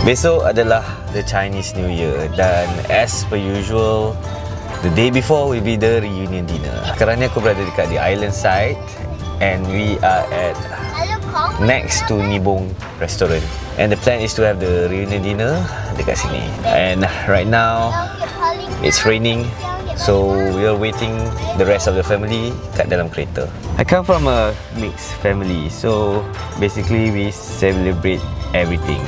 Besok adalah the Chinese New Year dan as per usual, the day before will be the reunion dinner. Sekarang ni aku berada dekat the island side and we are at next to Nibong restaurant. And the plan is to have the reunion dinner dekat sini. And right now, it's raining. So we are waiting the rest of the family kat dalam kereta. I come from a mixed family, so basically we celebrate everything.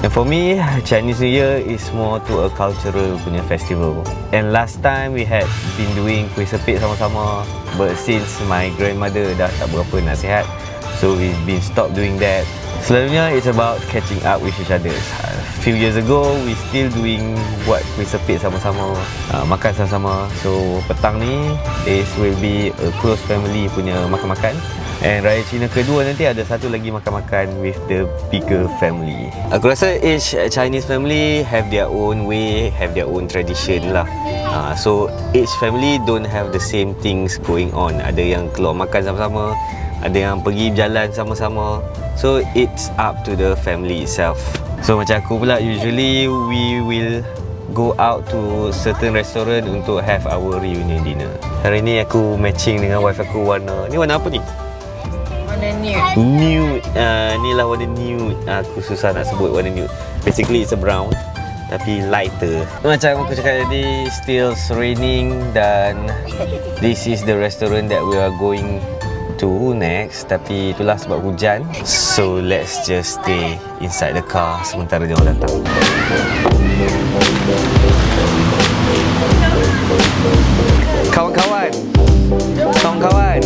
And for me, Chinese New Year is more to a cultural punya festival. And last time we had been doing kuih sepit sama-sama, but since my grandmother dah tak berapa nak sihat, so we've been stopped doing that. Selalunya it's about catching up with each other. A few years ago, we still doing buat kuih sepit sama-sama, makan sama-sama. So petang ni, this will be a close family punya makan-makan. And Raya Cina kedua nanti ada satu lagi makan-makan with the bigger family. Aku rasa each Chinese family have their own way, have their own tradition lah. So each family don't have the same things going on. Ada yang keluar makan sama-sama, ada yang pergi jalan sama-sama. So it's up to the family itself. So macam aku pula, usually we will go out to certain restaurant untuk have our reunion dinner. Hari ni aku matching dengan wife aku warna. Ni warna apa ni? Warna nude. Nude. Ni lah warna nude. Aku susah nak sebut warna nude. Basically it's a brown tapi lighter. Macam aku cakap tadi, still raining dan this is the restaurant that we are going to next, tapi itulah sebab hujan. So let's just stay inside the car sementara dia orang datang. Kawan-kawan, kawan-kawan,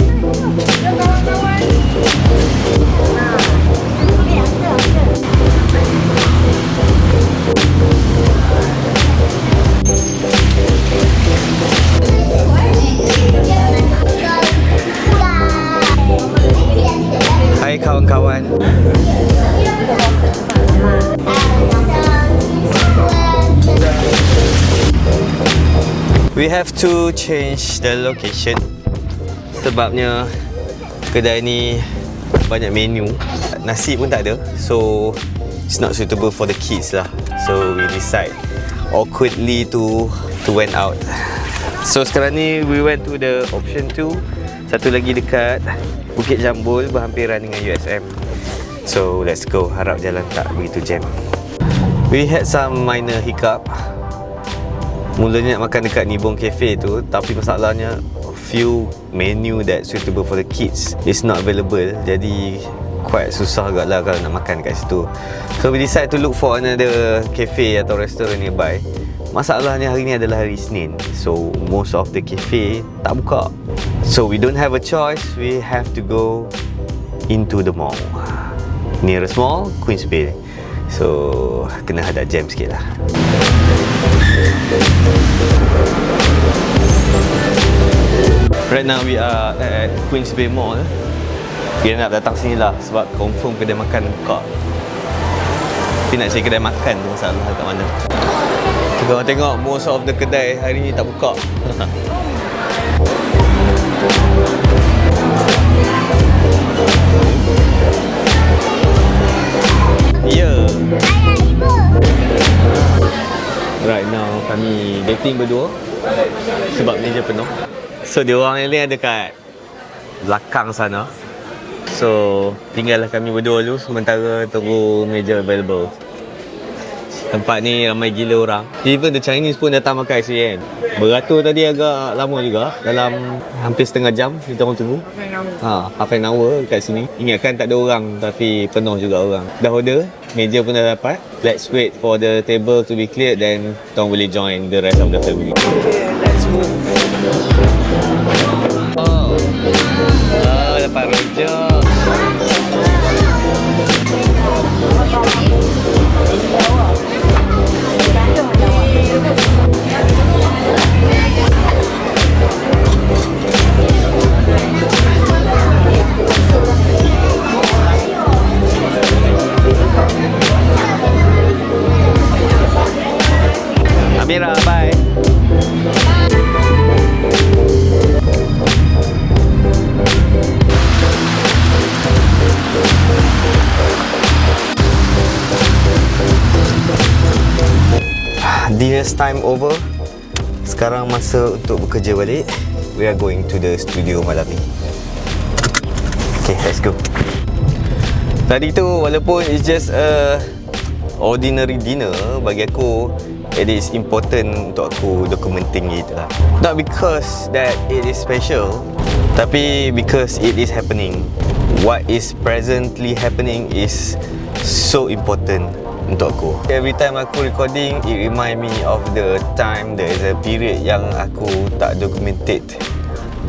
hai kawan-kawan. We have to change the location sebabnya kedai ni banyak menu, nasi pun tak ada, so it's not suitable for the kids lah. So we decide awkwardly to went out. So sekarang ni we went to the option 2, satu lagi dekat Bukit Jambul berhampiran dengan USM. So let's go, harap jalan tak begitu jam. We had some minor hiccup. Mulanya nak makan dekat Nibong Cafe tu, tapi masalahnya few menu that suitable for the kids is not available. Jadi quite susah agak lah kalau nak makan kat situ. So we decide to look for another cafe atau restaurant nearby. Masalahnya hari ni adalah hari Isnin, so most of the cafe tak buka. So we don't have a choice, we have to go into the mall. Nearest mall, Queensville. So kena hadap jam sikit lah. Right now we are at Queensville Mall. Kita nak datang sini lah sebab confirm kedai makan buka. Tapi nak cari kedai makan tu masalah kat mana. Kita tengok most of the kedai hari ni tak buka. Ya. Right now kami dating berdua sebab meja penuh. So dia orang yang lain ada kat belakang sana. So tinggallah kami berdua dulu sementara tunggu meja available. Tempat ni ramai gila orang. Even the Chinese pun datang makan sini kan. Beratur tadi agak lama juga, dalam hampir setengah jam kita orang tunggu. Half an hour kat sini. Ingatkan tak ada orang tapi penuh juga orang. Dah order, meja pun dah dapat. Let's wait for the table to be cleared, then kita boleh join the rest of the family. Okay, let's move. Dapat rojak. Amira, bye. Dinner's time over. Sekarang masa untuk bekerja balik. We are going to the studio malam ni. Okay, let's go. Tadi tu walaupun it's just a ordinary dinner, bagi aku it is important untuk aku documenting it lah. Not because that it is special, tapi because it is happening. What is presently happening is so important untuk aku. Every time aku recording, it remind me of the time there is a period yang aku tak documented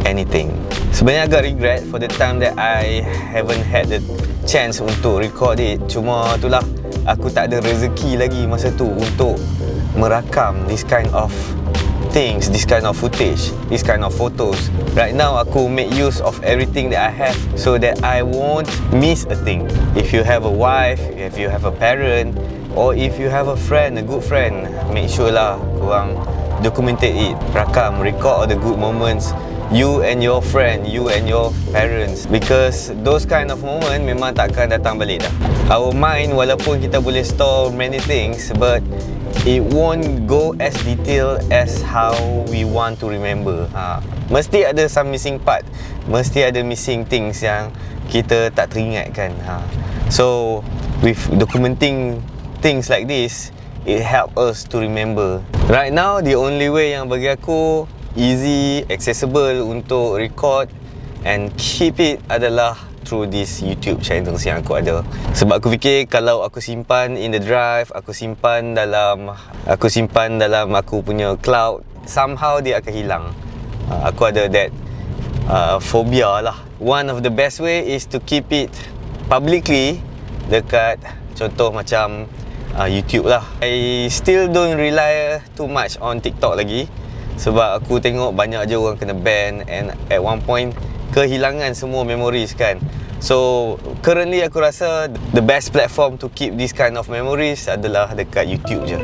anything. Sebenarnya agak regret for the time that I haven't had the chance untuk record it. Cuma itulah, aku tak ada rezeki lagi masa tu untuk merakam this kind of things, this kind of footage, this kind of photos. Right now aku make use of everything that I have so that I won't miss a thing. If you have a wife, if you have a parent, or if you have a friend, a good friend, make sure lah korang documentate it, rakam, record all the good moments, you and your friend, you and your parents, because those kind of moment memang takkan datang balik dah. Our mind, walaupun kita boleh store many things, but it won't go as detailed as how we want to remember. Mesti ada some missing part, mesti ada missing things yang kita tak teringat kan. So with documenting things like this, it help us to remember. Right now, the only way yang bagi aku easy, accessible untuk record and keep it adalah through this YouTube channel yang aku ada. Sebab aku fikir kalau aku simpan in the drive, aku simpan dalam aku punya cloud, somehow dia akan hilang. Aku ada that phobia lah. One of the best way is to keep it publicly dekat contoh macam YouTube lah. I still don't rely too much on TikTok lagi, sebab aku tengok banyak je orang kena ban, and at one point kehilangan semua memories kan. So currently aku rasa the best platform to keep this kind of memories adalah dekat YouTube je.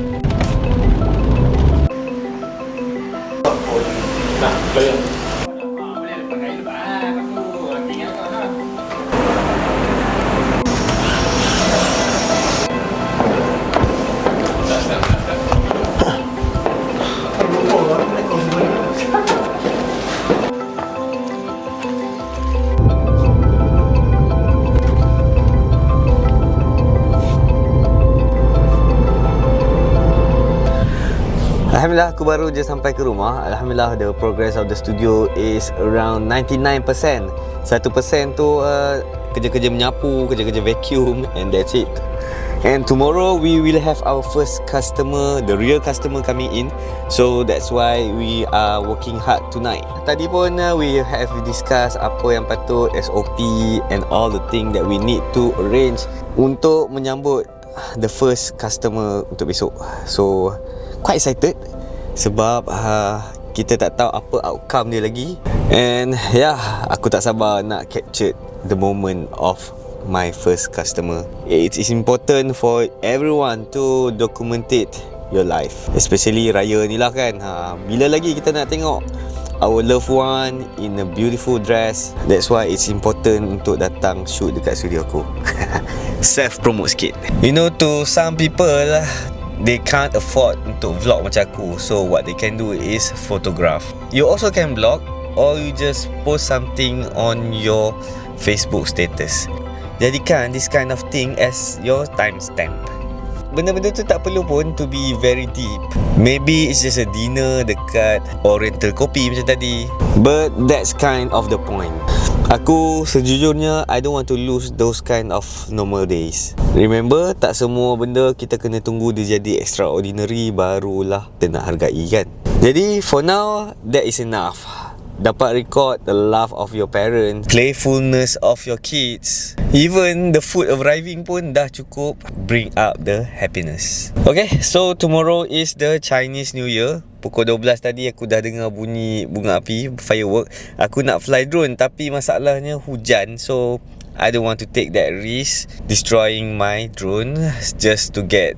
Alhamdulillah, aku baru je sampai ke rumah. Alhamdulillah, the progress of the studio is around 99%. 1% tu kerja-kerja menyapu, kerja-kerja vacuum, and that's it. And tomorrow we will have our first customer, the real customer coming in. So that's why we are working hard tonight. Tadi pun we have discussed apa yang patut, SOP and all the thing that we need to arrange untuk menyambut the first customer untuk besok. So quite excited sebab kita tak tahu apa outcome dia lagi. And yeah, aku tak sabar nak capture the moment of my first customer. It is important for everyone to documentate your life, especially raya ni lah kan. Bila lagi kita nak tengok our loved one in a beautiful dress. That's why it's important untuk datang shoot dekat studio aku. Self promote sikit. You know, to some people they can't afford untuk vlog macam aku. So what they can do is photograph. You also can vlog, or you just post something on your Facebook status. Jadikan this kind of thing as your timestamp. Benda-benda tu tak perlu pun to be very deep. Maybe it's just a dinner dekat Oriental Kopi macam tadi, but that's kind of the point. Aku sejujurnya I don't want to lose those kind of normal days. Remember, tak semua benda kita kena tunggu dia jadi extraordinary barulah kita nak hargai kan. Jadi for now, that is enough. Dapat record the laugh of your parents, playfulness of your kids, even the food arriving pun dah cukup bring up the happiness. Okay, so tomorrow is the Chinese New Year. Pukul 12 tadi aku dah dengar bunyi bunga api, firework. Aku nak fly drone tapi masalahnya hujan. So I don't want to take that risk destroying my drone just to get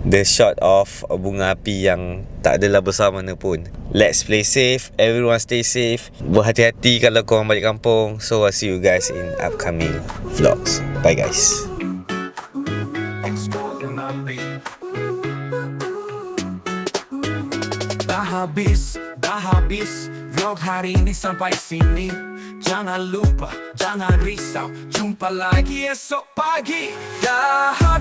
the shot of bunga api yang tak adalah besar mana pun. Let's play safe, everyone stay safe. Berhati-hati kalau korang balik kampung. So I'll see you guys in upcoming vlogs. Bye guys. dah habis vlog hari ini sampai sini. Jangan lupa, jangan risau, jumpa lagi esok pagi. Dah habis.